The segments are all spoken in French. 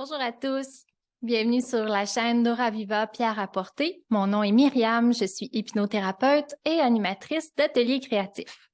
Bonjour à tous, bienvenue sur la chaîne d'Aura Viva Pierre à porter. Mon nom est Myriam, je suis hypnothérapeute et animatrice d'ateliers créatifs.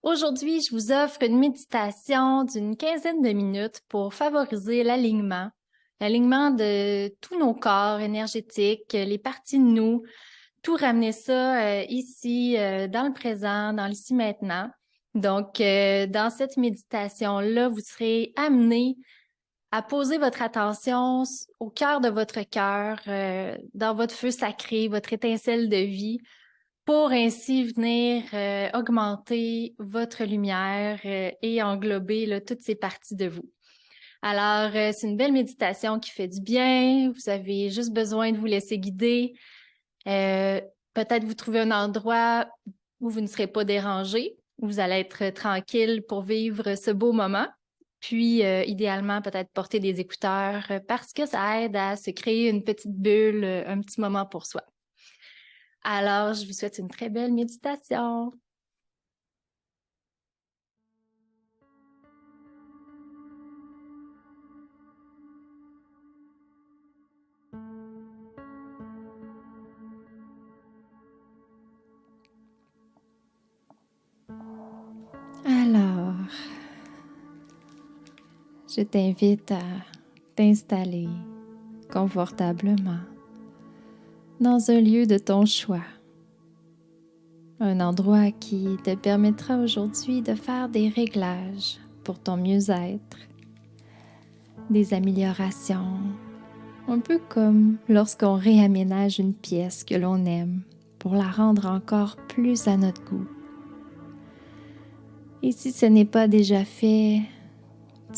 Aujourd'hui, je vous offre une méditation d'une quinzaine de minutes pour favoriser l'alignement de tous nos corps énergétiques, les parties de nous, tout ramener ça ici, dans le présent, dans l'ici maintenant. Donc, dans cette méditation-là, vous serez amenés à poser votre attention au cœur de votre cœur, dans votre feu sacré, votre étincelle de vie, pour ainsi venir augmenter votre lumière et englober là, toutes ces parties de vous. Alors, c'est une belle méditation qui fait du bien. Vous avez juste besoin de vous laisser guider. Peut-être vous trouvez un endroit où vous ne serez pas dérangé, où vous allez être tranquille pour vivre ce beau moment. Puis, idéalement, peut-être porter des écouteurs parce que ça aide à se créer une petite bulle, un petit moment pour soi. Alors, je vous souhaite une très belle méditation. Alors, je t'invite à t'installer confortablement dans un lieu de ton choix. Un endroit qui te permettra aujourd'hui de faire des réglages pour ton mieux-être, des améliorations, un peu comme lorsqu'on réaménage une pièce que l'on aime pour la rendre encore plus à notre goût. Et si ce n'est pas déjà fait,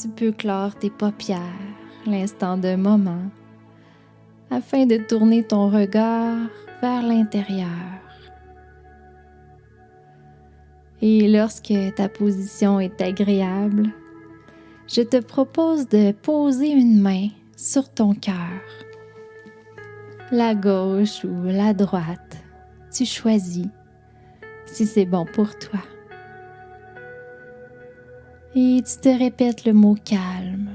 tu peux clore tes paupières l'instant d'un moment afin de tourner ton regard vers l'intérieur. Et lorsque ta position est agréable, je te propose de poser une main sur ton cœur. La gauche ou la droite, tu choisis si c'est bon pour toi. Et tu te répètes le mot calme,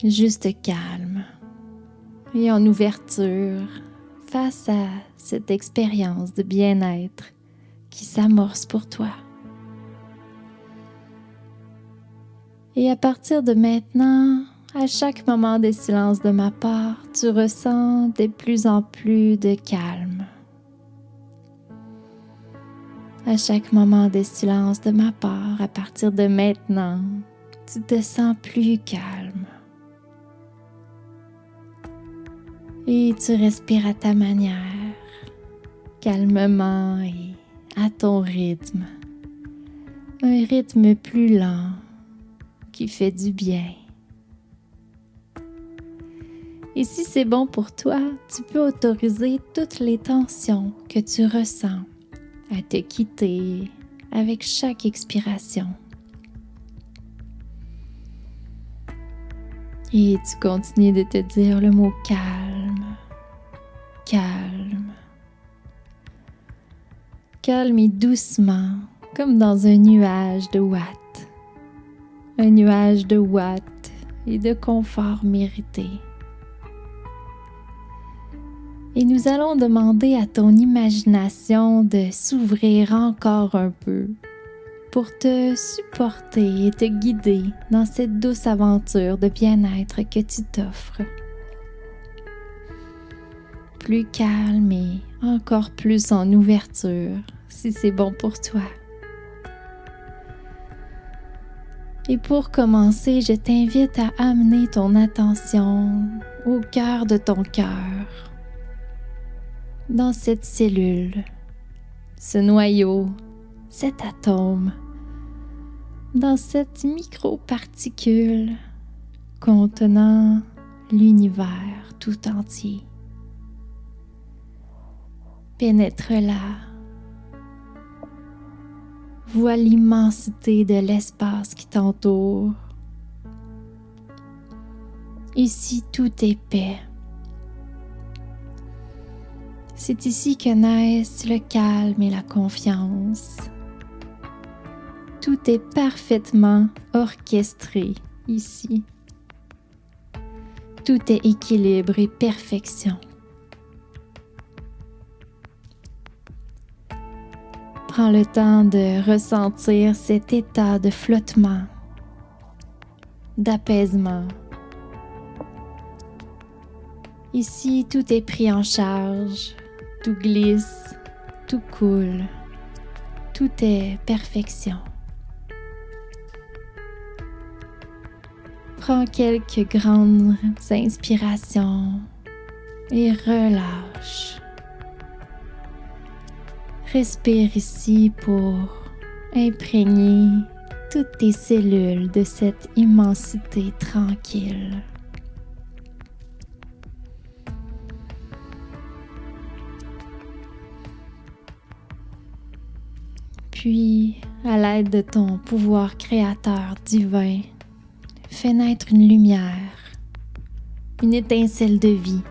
juste calme, et en ouverture face à cette expérience de bien-être qui s'amorce pour toi. Et à partir de maintenant, à chaque moment de silence de ma part, tu ressens de plus en plus de calme. À chaque moment de silence de ma part, à partir de maintenant, tu te sens plus calme. Et tu respires à ta manière, calmement et à ton rythme. Un rythme plus lent qui fait du bien. Et si c'est bon pour toi, tu peux autoriser toutes les tensions que tu ressens à te quitter avec chaque expiration. Et tu continues de te dire le mot calme, calme, calme et doucement, comme dans un nuage de watts. Un nuage de watts et de confort mérité. Et nous allons demander à ton imagination de s'ouvrir encore un peu pour te supporter et te guider dans cette douce aventure de bien-être que tu t'offres. Plus calme et encore plus en ouverture, si c'est bon pour toi. Et pour commencer, je t'invite à amener ton attention au cœur de ton cœur, dans cette cellule, ce noyau, cet atome, dans cette micro-particule contenant l'univers tout entier. Pénètre-la. Vois l'immensité de l'espace qui t'entoure. Ici, tout est paix. C'est ici que naissent le calme et la confiance. Tout est parfaitement orchestré ici. tout est équilibre et perfection. Prends le temps de ressentir cet état de flottement, d'apaisement. Ici, tout est pris en charge, tout glisse, tout coule, tout est perfection. Prends quelques grandes inspirations et relâche. Respire ici pour imprégner toutes tes cellules de cette immensité tranquille. Puis, à l'aide de ton pouvoir créateur divin, fais naître une lumière, une étincelle de vie,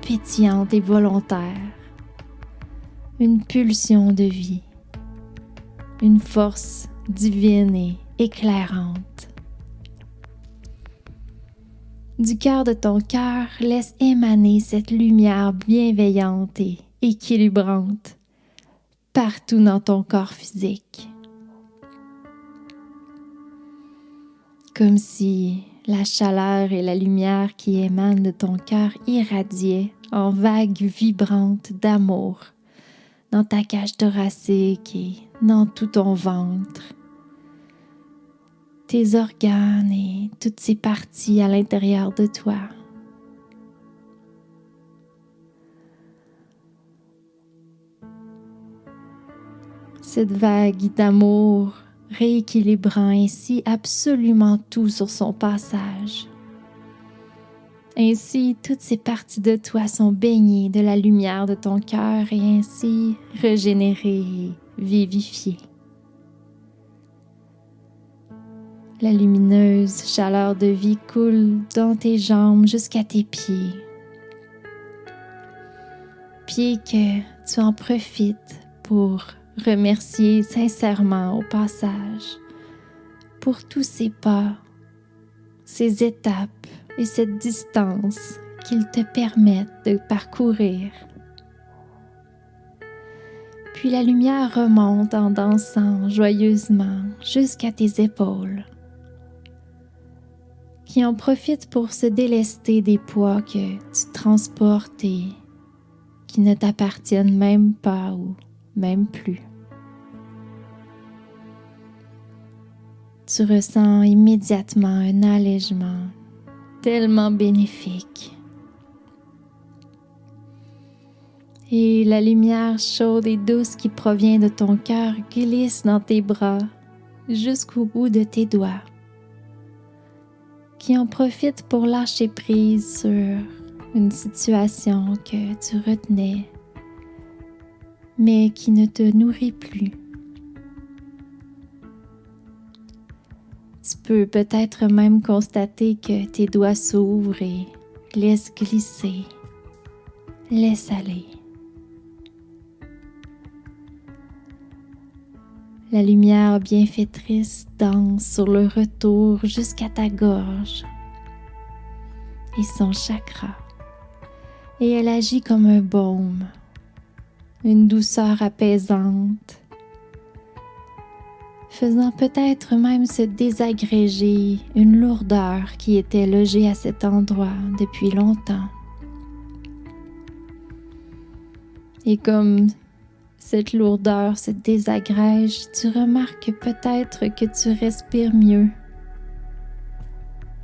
pétillante et volontaire, une pulsion de vie, une force divine et éclairante. Du cœur de ton cœur, laisse émaner cette lumière bienveillante et équilibrante partout dans ton corps physique. Comme si la chaleur et la lumière qui émanent de ton cœur irradiaient en vagues vibrantes d'amour dans ta cage thoracique et dans tout ton ventre, tes organes et toutes ces parties à l'intérieur de toi. Cette vague d'amour rééquilibrant ainsi absolument tout sur son passage. Ainsi, toutes ces parties de toi sont baignées de la lumière de ton cœur et ainsi régénérées et vivifiées. La lumineuse chaleur de vie coule dans tes jambes jusqu'à tes pieds. Pieds que tu en profites pour remercier sincèrement au passage pour tous ces pas, ces étapes et cette distance qu'ils te permettent de parcourir. Puis la lumière remonte en dansant joyeusement jusqu'à tes épaules, qui en profitent pour se délester des poids que tu transportes et qui ne t'appartiennent même pas ou même plus. Tu ressens immédiatement un allègement tellement bénéfique. Et la lumière chaude et douce qui provient de ton cœur glisse dans tes bras jusqu'au bout de tes doigts, qui en profite pour lâcher prise sur une situation que tu retenais, mais qui ne te nourrit plus. Tu peux peut-être même constater que tes doigts s'ouvrent et laissent glisser, laisse aller. La lumière bienfaitrice danse sur le retour jusqu'à ta gorge et son chakra, et elle agit comme un baume, une douceur apaisante, faisant peut-être même se désagréger une lourdeur qui était logée à cet endroit depuis longtemps. Et comme cette lourdeur se désagrège, tu remarques peut-être que tu respires mieux.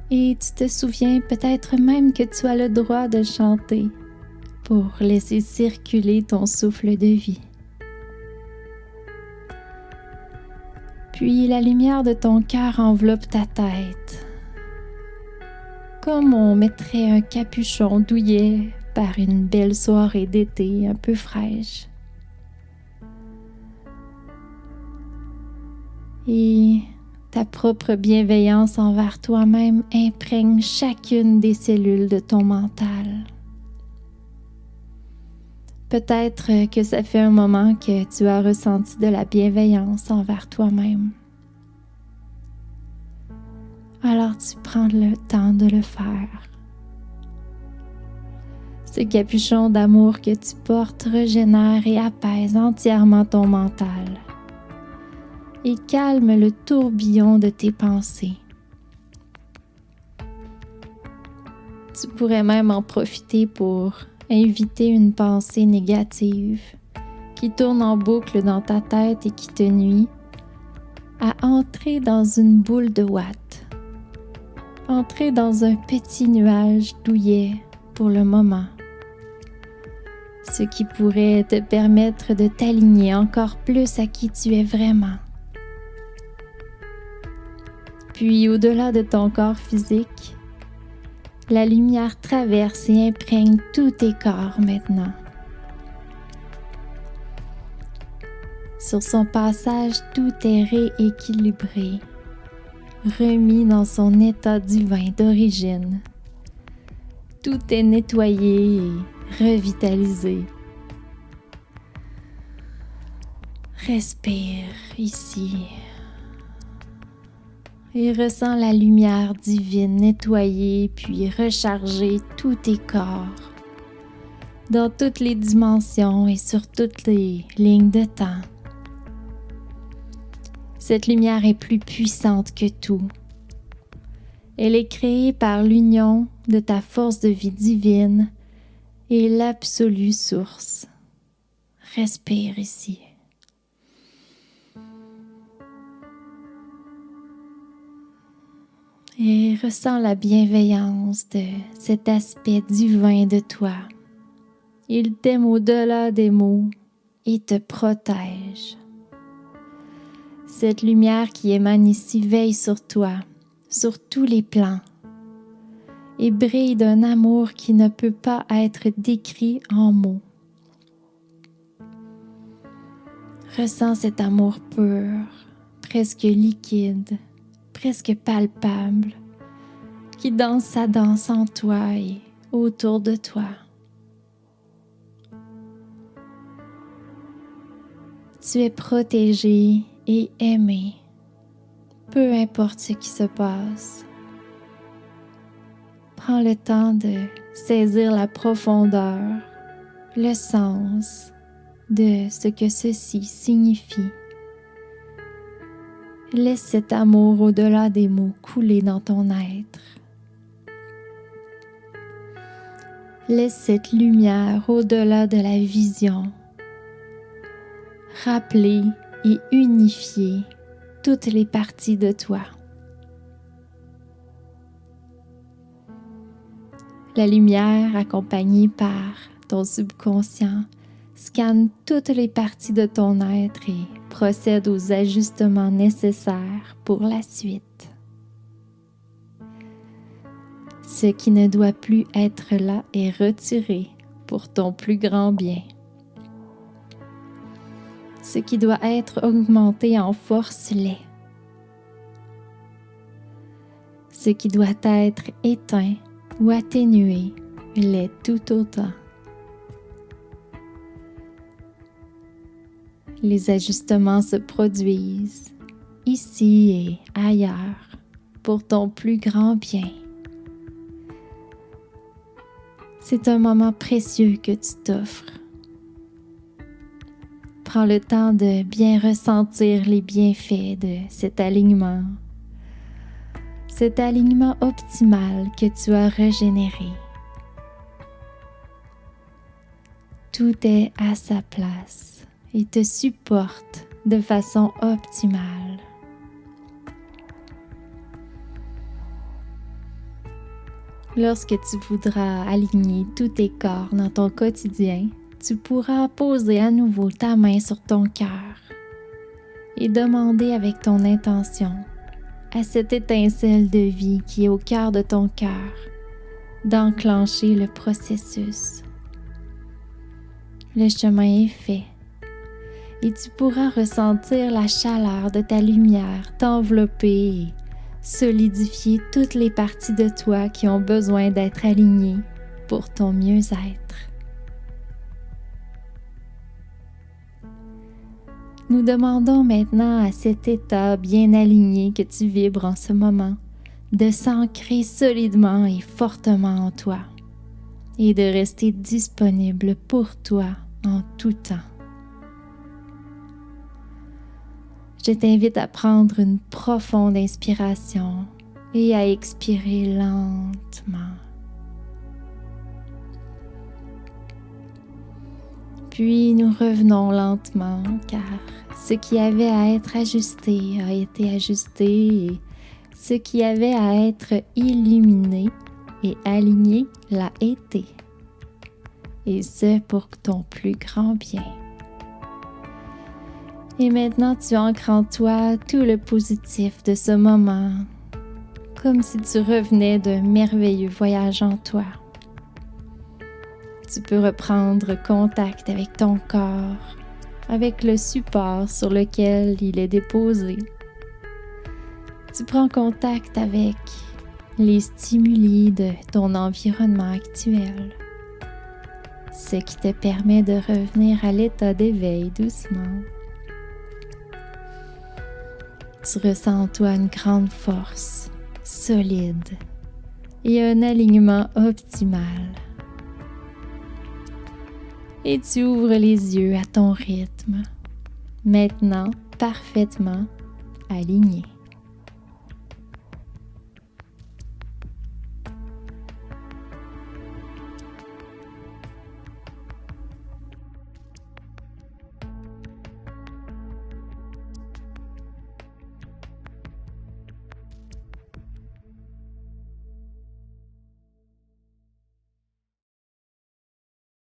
Et tu te souviens peut-être même que tu as le droit de chanter pour laisser circuler ton souffle de vie. Puis la lumière de ton cœur enveloppe ta tête, comme on mettrait un capuchon douillet par une belle soirée d'été un peu fraîche. Et ta propre bienveillance envers toi-même imprègne chacune des cellules de ton mental. Peut-être que ça fait un moment que tu as ressenti de la bienveillance envers toi-même. Alors tu prends le temps de le faire Ce capuchon d'amour que tu portes régénère et apaise entièrement ton mental et calme le tourbillon de tes pensées. Tu pourrais même en profiter pour inviter une pensée négative qui tourne en boucle dans ta tête et qui te nuit à entrer dans une boule de ouate, entrer dans un petit nuage douillet pour le moment, ce qui pourrait te permettre de t'aligner encore plus à qui tu es vraiment. Puis au-delà de ton corps physique, la lumière traverse et imprègne tous tes corps maintenant. Sur son passage, tout est rééquilibré, remis dans son état divin d'origine. Tout est nettoyé et revitalisé. Respire ici et ressens la lumière divine nettoyer puis recharger tous tes corps dans toutes les dimensions et sur toutes les lignes de temps. Cette lumière est plus puissante que tout. Elle est créée par l'union de ta force de vie divine et l'absolue source. Respire ici. Et ressens la bienveillance de cet aspect divin de toi. Il t'aime au-delà des mots et te protège. Cette lumière qui émane ici veille sur toi, sur tous les plans, et brille d'un amour qui ne peut pas être décrit en mots. Ressens cet amour pur, presque liquide, presque palpable, qui danse sa danse en toi et autour de toi. Tu es protégé et aimé, peu importe ce qui se passe. Prends le temps de saisir la profondeur, le sens de ce que ceci signifie. Laisse cet amour au-delà des mots couler dans ton être. Laisse cette lumière au-delà de la vision rappeler et unifier toutes les parties de toi. La lumière, accompagnée par ton subconscient, scanne toutes les parties de ton être et procède aux ajustements nécessaires pour la suite. Ce qui ne doit plus être là est retiré pour ton plus grand bien. Ce qui doit être augmenté en force l'est. Ce qui doit être éteint ou atténué l'est tout autant. Les ajustements se produisent ici et ailleurs pour ton plus grand bien. C'est un moment précieux que tu t'offres. Prends le temps de bien ressentir les bienfaits de cet alignement optimal que tu as régénéré. Tout est à sa place et te supporte de façon optimale. Lorsque tu voudras aligner tous tes corps dans ton quotidien, tu pourras poser à nouveau ta main sur ton cœur et demander avec ton intention à cette étincelle de vie qui est au cœur de ton cœur d'enclencher le processus. Le chemin est fait et tu pourras ressentir la chaleur de ta lumière t'envelopper et solidifier toutes les parties de toi qui ont besoin d'être alignées pour ton mieux-être. Nous demandons maintenant à cet état bien aligné que tu vibres en ce moment de s'ancrer solidement et fortement en toi. et de rester disponible pour toi en tout temps. Je t'invite à prendre une profonde inspiration et à expirer lentement. Puis nous revenons lentement car ce qui avait à être ajusté a été ajusté et ce qui avait à être illuminé et aligné l'a été. Et ce pour ton plus grand bien. Et maintenant, tu ancres en toi tout le positif de ce moment, comme si tu revenais d'un merveilleux voyage en toi. Tu peux reprendre contact avec ton corps, avec le support sur lequel il est déposé. Tu prends contact avec les stimuli de ton environnement actuel, ce qui te permet de revenir à l'état d'éveil doucement. Tu ressens en toi une grande force, solide et un alignement optimal. Et tu ouvres les yeux à ton rythme, maintenant parfaitement aligné.